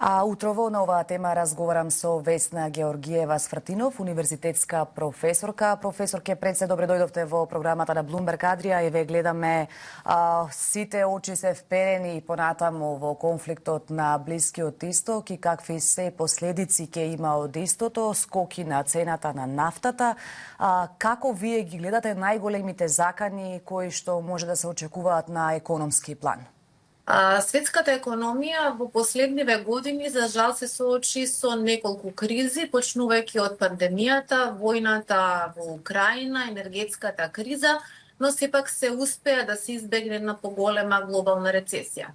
А утрово на оваа тема разговарам со Весна Георгиева Сфратинов, универзитетска професорка. Професорке, пред се добре дојдовте во програмата на Bloomberg Adria и ве гледаме сите очи се вперени понатаму во конфликтот на Блискиот Исток и какви се последици ќе има од истото, скоки на цената на нафтата. Како вие ги гледате најголемите закани кои што може да се очекуваат на економски план? Светската економија во последниве години за жал се соочи со неколку кризи, почнувајќи од пандемијата, војната во Украина, енергетската криза, но сепак се успеа да се избегне на поголема глобална рецесија.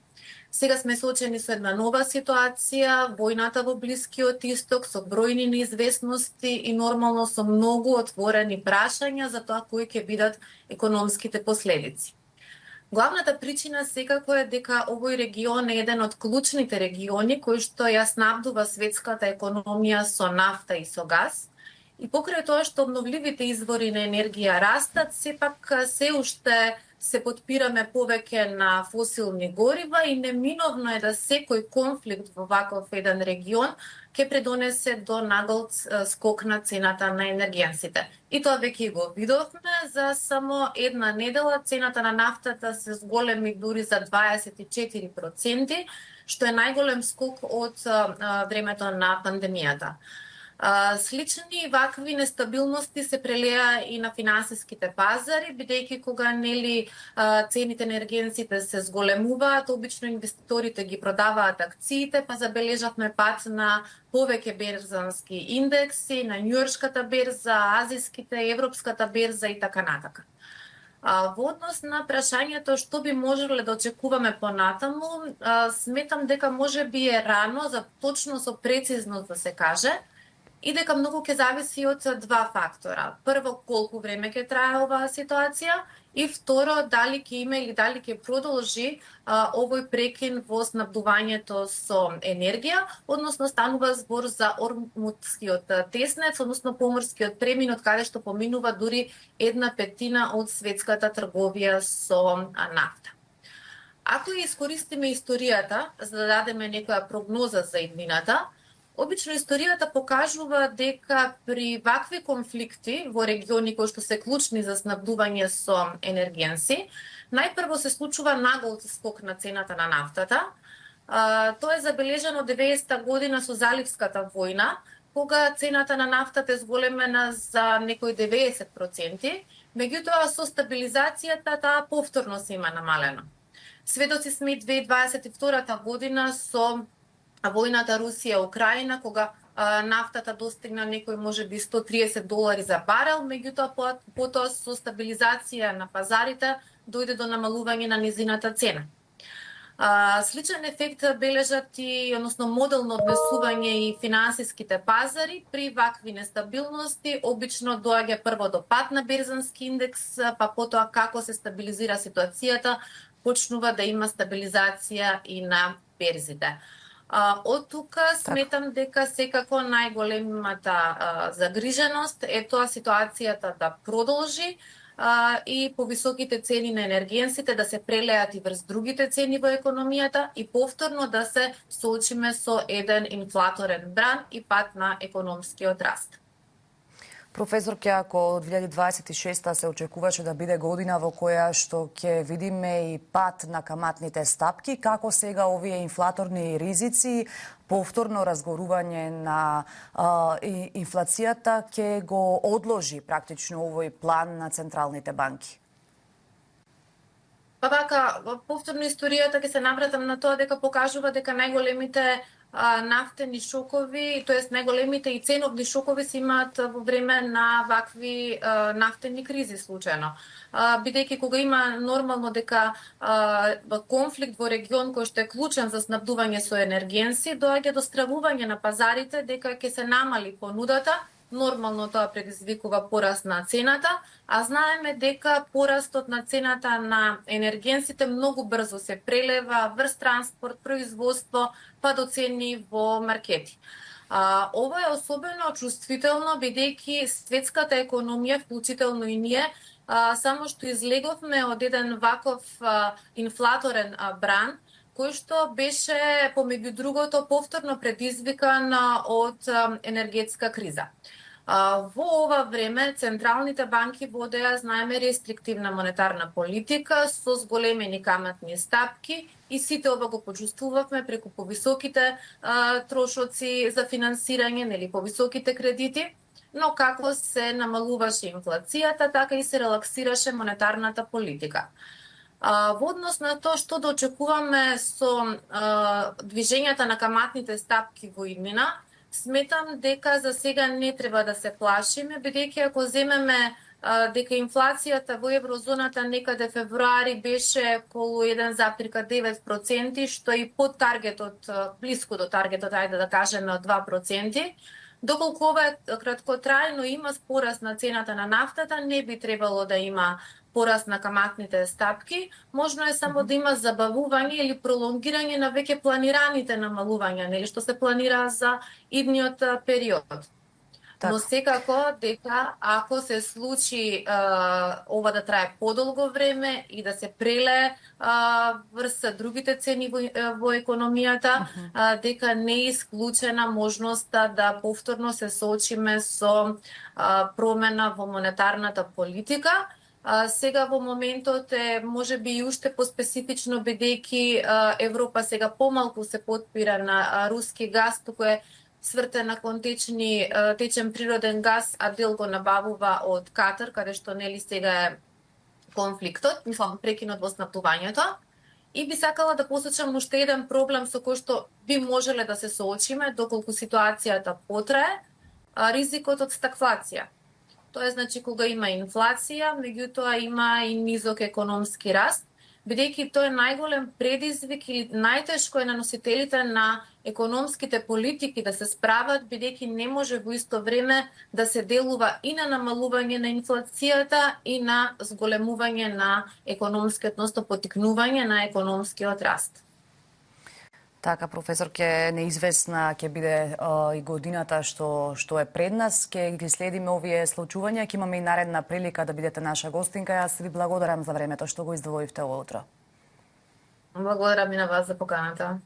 Сега сме соочени со една нова ситуација, војната во Блискиот Исток со бројни неизвестности и нормално со многу отворени прашања за тоа кои ќе бидат економските последици. Главната причина секако е дека овој регион е еден од клучните региони кој што ја снабдува светската економија со нафта и со газ. И покрај тоа што обновливите извори на енергија растат, сепак се уште се потпираме повеќе на фосилни горива и неминовно е да секој конфликт во ваков еден регион ќе предонесе до нагол скок на цената на енергенсите. И тоа веќе го видовме, за само една недела цената на нафтата се зголеми дури за 24%, што е најголем скок од времето на пандемијата. Слични вакви нестабилности се прелеа и на финансиските пазари, бидејќи кога цените на енергенсите се зголемуваат, обично инвеститорите ги продаваат акциите, па забележавме пат на повеќе берзански индекси, на Њујоршката берза, азиските, европската берза и така натака. Во однос на прашањето што би можеле да очекуваме понатаму, сметам дека можеби е рано за точно со прецизност да се каже, и дека многу ќе зависи од два фактора. Прво, колку време ќе трае оваа ситуација и второ, дали ќе има или дали ќе продолжи овој прекин во снабдувањето со енергија, односно станува збор за Ормудскиот теснец, односно поморскиот премин од каде што поминува дури 1/5 од светската трговија со нафта. Ако искористиме историјата за да дадеме некоја прогноза за иднината, обично историјата покажува дека при вакви конфликти во региони кои што се клучни за снабдување со енергенси, најпрво се случува нагол скок на цената на нафтата. Тоа е забележано 90-та година со Заливската војна, кога цената на нафтата е зголемена за некои 90%, меѓутоа со стабилизацијата таа повторно се има намалено. Сведоци сме 2022 година со војната Русија-Украина, кога нафтата достигна некој можеби $130 за барел, меѓутоа потоа со стабилизација на пазарите дојде до намалување на низината цена. Сличен ефект бележат и, односно моделно однесување и финансиските пазари при вакви нестабилности, обично доаѓа прво до пад на берзански индекс, па потоа како се стабилизира ситуацијата, почнува да има стабилизација и на берзите. Од тука сметам дека секако најголемата загриженост е тоа ситуацијата да продолжи и повисоките цени на енергенсите да се прелеат и врз другите цени во економијата и повторно да се соочиме со еден инфлаторен бран и пат на економскиот раст. Професорке, ако 2026 се очекуваше да биде година во која што ќе видиме и пат на каматните стапки, како сега овие инфлаторни ризици, повторно разгорување на инфлацијата ќе го одложи практично овој план на централните банки? Па вака, повторно историјата ќе се навратам на тоа дека покажува дека најголемите нафтени шокови, тоест најголемите и ценовни шокови се имаат во време на вакви нафтени кризи случајно. Бидејќи кога има нормално дека конфликт во регион кој што е клучен за снабдување со енергенси, доаѓа до стравување на пазарите дека ќе се намали понудата, нормално тоа предизвикува пораст на цената, а знаеме дека порастот на цената на енергенсите многу брзо се прелева врз транспорт, производство, па до цени во маркети. Ова е особено чувствително бидејќи светската економија, вклучително и ние, само што излеговме од еден ваков инфлаторен бран, кој што беше помеѓу другото повторно предизвикан од енергетска криза. Во ова време централните банки водеа, знаеме, рестриктивна монетарна политика со зголемени каматни стапки и сите ова го почувствувавме преку повисоките трошоци за финансирање, нели, повисоките кредити, но како се намалуваше инфлацијата, така и се релаксираше монетарната политика. Во однос на тоа што да очекуваме со движењата на каматните стапки во иднина, сметам дека за сега не треба да се плашиме, бидејќи ако земеме дека инфлацијата во еврозоната некаде февруари беше околу 1,9%, што и под таргетот, блиску до таргетот, ајде да кажеме, од 2%, доколку ова е краткотрајно има пораст на цената на нафтата, не би требало да има пораст на каматните стапки, можно е само да има забавување или пролонгирање на веќе планираните намалувања, нели, што се планира за идниот период. Но секако дека ако се случи ова да трае подолго време и да се преле врз другите цени во економијата, дека не е исклучена можноста да повторно се соочиме со промена во монетарната политика. Сега во моментот е можеби и уште поспецифично, бидејќи Европа сега помалку се потпира на руски газ, туку е свртена кон течен природен газ, а дел го набавува од Катар, каде што нели сега е конфликтот, прекинот во снабдувањето. И би сакала да посочам уште еден проблем со кој што би можеле да се соочиме доколку ситуацијата потрае, ризикот од стагфлација. Тоа е, значи, кога има инфлација, меѓутоа има и низок економски раст, бидејќи тоа е најголем предизвик или најтешко е на носителите на економските политики да се справат, бидејќи не може во исто време да се делува и на намалување на инфлацијата и на зголемување на економскиот, односно поттикнување на економскиот раст. Така, професорке, неизвестна ќе биде и годината што е пред нас. Ќе ги следиме овие случувања, ќе имаме и наредна прилика да бидете наша гостинка. Јас ви благодарам за времето што го издвоивте ова утро. Благодарам и на вас за поканата.